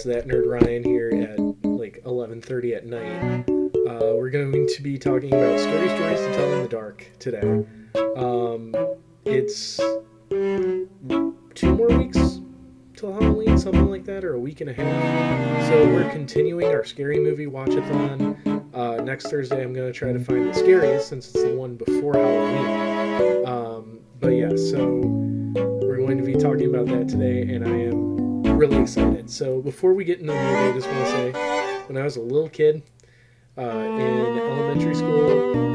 It's that nerd Ryan here at like 11:30 at night. We're going to be talking about scary stories to tell in the dark today. It's 2 more weeks till Halloween, something like that, or a week and a half. So we're continuing our scary movie watch-a-thon. Next Thursday, I'm going to try to find the scariest since it's the one before Halloween. But yeah, so we're going to be talking about that today, and I am really excited. So before we get into the movie, I just want to say, when I was a little kid in elementary school,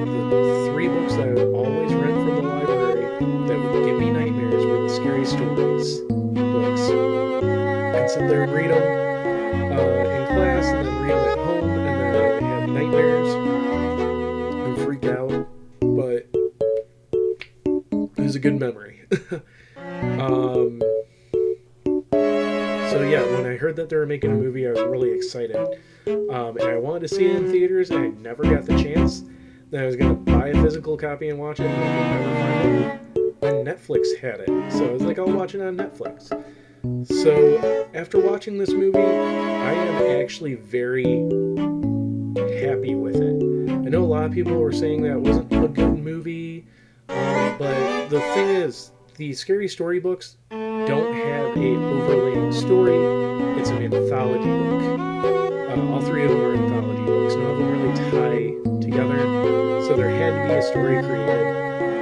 the three books that I would always rent from the library that would give me nightmares were the Scary Stories books. I'd sit there and read them in class, and then read them at home, and then I'd have nightmares and freak out. But it was a good memory. So yeah, when I heard that they were making a movie, I was really excited. And I wanted to see it in theaters, and I never got the chance. Then I was going to buy a physical copy and watch it, and I could never find it. And Netflix had it, so I was like, I'll watch it on Netflix. So after watching this movie, I am actually very happy with it. I know a lot of people were saying that it wasn't a good movie, but the thing is, the Scary Story books don't have a overlaying story. It's an anthology book. All three of them are anthology books. None of them really tie together, so there had to be a story created.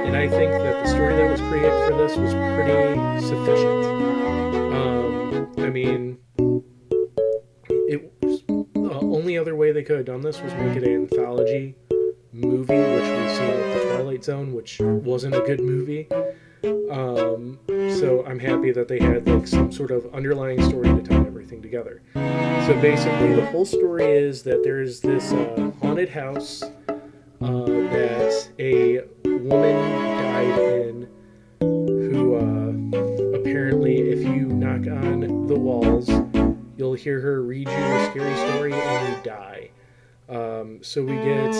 And I think that the story that was created for this was pretty sufficient. I mean, it was, the only other way they could have done this was make it an anthology movie, which we've seen with The Twilight Zone, which wasn't a good movie. So I'm happy that they had like some sort of underlying story to tie everything together. So basically, the whole story is that there's this haunted house that a woman died in, who apparently, if you knock on the walls, you'll hear her read you a scary story and you die. So we get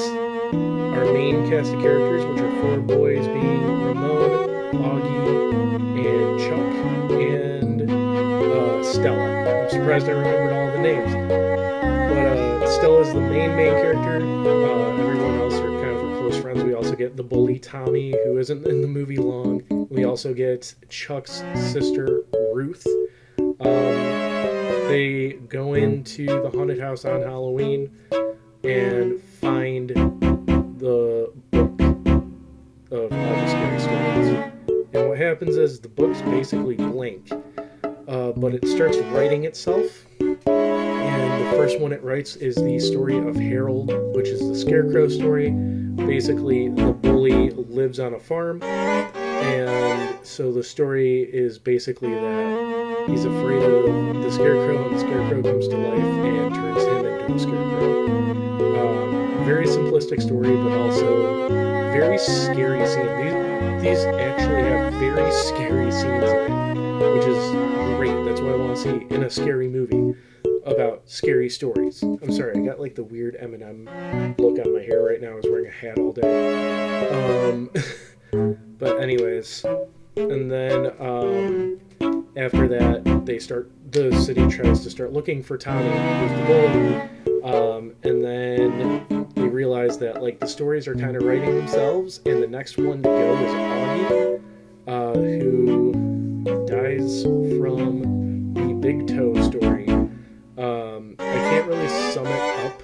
our main cast of characters, which are four boys, being Ramon, Augie, and Chuck, and Stella. I'm surprised I remembered all the names. But Stella's the main character. Everyone else are kind of her close friends. We also get the bully Tommy, who isn't in the movie long. We also get Chuck's sister, Ruth. They go into the haunted house on Halloween and find the book of all the scary stories. And what happens is the book's basically blank, but it starts writing itself. And the first one it writes is the story of Harold, which is the Scarecrow Story. Basically, the bully lives on a farm, and so the story is basically that he's afraid of the Scarecrow, and the Scarecrow comes to life and turns him into a Scarecrow. Very simplistic story, but also very scary scene. These actually have very scary scenes in it, which is great. That's what I want to see in a scary movie about scary stories. I'm sorry, I got like the weird Eminem look on my hair right now. I was wearing a hat all day. But anyways, and then after that, the city tries to start looking for Tommy, who's the bully. And then they realize that like the stories are kind of writing themselves, and the next one to go is Augie, who dies from the Big Toe story. I can't really sum it up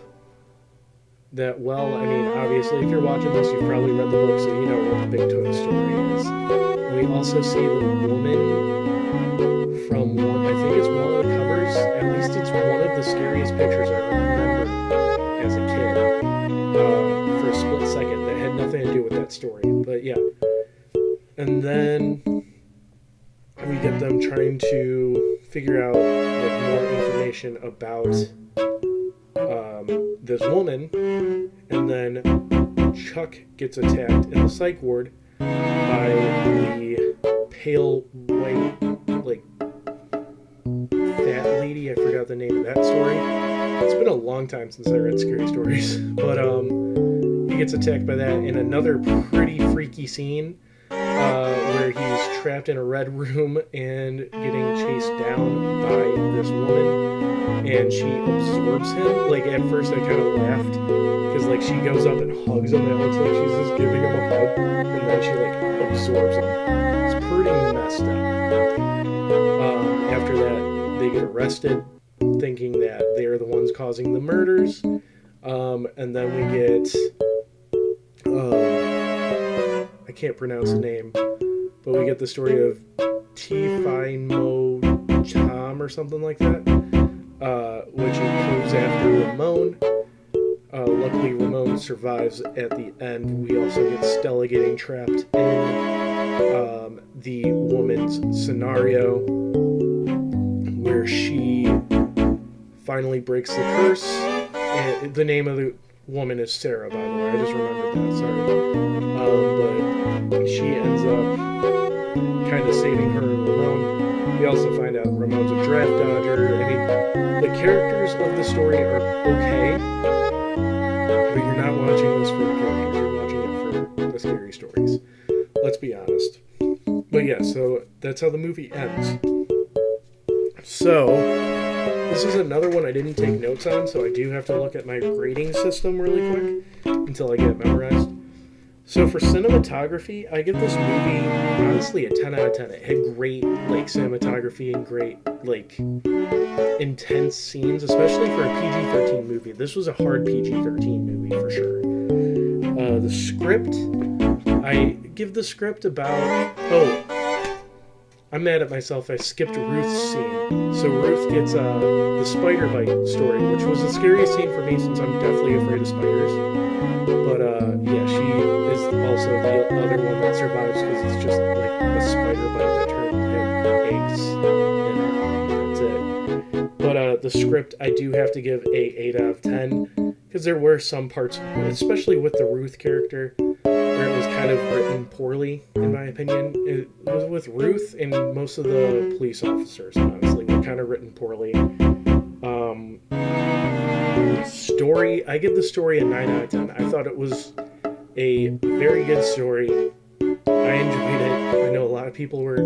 that well. I mean, obviously, if you're watching this, you've probably read the book, so you know what the Big Toe story is. We also see the woman from one, I think it's one of the covers, at least it's one of the scariest pictures I remember as a kid, for a split second, that had nothing to do with that story, but yeah. And then we get them trying to figure out like more information about this woman, and then Chuck gets attacked in the psych ward by the pale white, like, fat lady. I forgot the name of that story. It's been a long time since I read scary stories, but he gets attacked by that in another pretty freaky scene. where he's trapped in a red room and getting chased down by this woman, and she absorbs him. Like, at first I kind of laughed because like she goes up and hugs him, and it looks like she's just giving him a hug, and then she like absorbs him. It's pretty messed up. After that, they get arrested, thinking that they're the ones causing the murders. And then we get, I can't pronounce the name, but we get the story of Tifino Cham or something like that, which goes after Ramon. Luckily, Ramon survives at the end. We also get Stella getting trapped in the woman's scenario, where she finally breaks the curse. And the name of the woman is Sarah, by the way. I just remembered that. Sorry. But she ends up kind of saving her and Ramon. We also find out Ramon's a draft dodger. I mean, the characters of the story are okay, but you're not watching this for the characters. You're watching it for the scary stories. Let's be honest. But yeah, so that's how the movie ends. So, this is another one I didn't take notes on, so I do have to look at my grading system really quick until I get it memorized. So for cinematography, I give this movie, honestly, a 10 out of 10. It had great, like, cinematography and great, like, intense scenes, especially for a PG-13 movie. This was a hard PG-13 movie, for sure. The script, I give the script about... I'm mad at myself. I skipped Ruth's scene. So Ruth gets the spider bite story, which was the scariest scene for me since I'm deathly afraid of spiders. But yeah, she is also the other one that survives because it's just like a spider bite that turned eggs in it. That's it. But the script, I do have to give a 8 out of 10 because there were some parts, especially with the Ruth character, where it was kind of written poorly, in my opinion. It was with Ruth and most of the police officers, honestly, were kind of written poorly. Story, I give the story a 9 out of 10. I thought it was a very good story. I enjoyed it. I know a lot of people were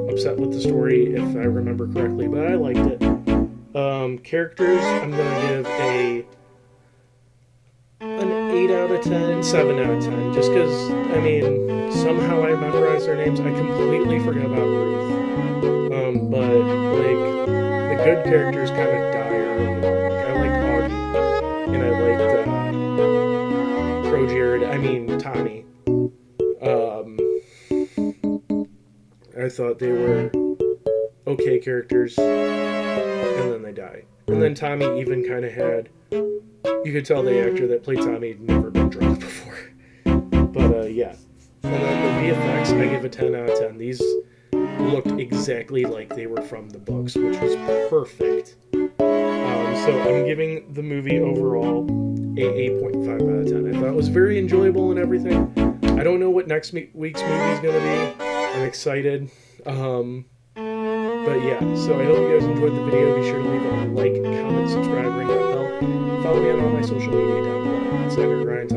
upset with the story, if I remember correctly, but I liked it. Characters, I'm going to give an 8 out of 10, 7 out of 10, just because, I mean, somehow I memorized their names. I completely forgot about Ruth. But, like, the good characters kind of die early on. Like, I liked Augie, and I liked Tommy. I thought they were okay characters, and then they die. And then Tommy even kind of had... You could tell the actor that played Tommy had never been drunk before. But, yeah. And then the VFX, I give a 10 out of 10. These looked exactly like they were from the books, which was perfect. So I'm giving the movie overall a 8.5 out of 10. I thought it was very enjoyable and everything. I don't know what next week's movie is going to be. I'm excited. But yeah, so I hope you guys enjoyed the video. Be sure to leave a like, comment, subscribe, ring that bell. Follow me on all my social media down below. It's Senator Ryan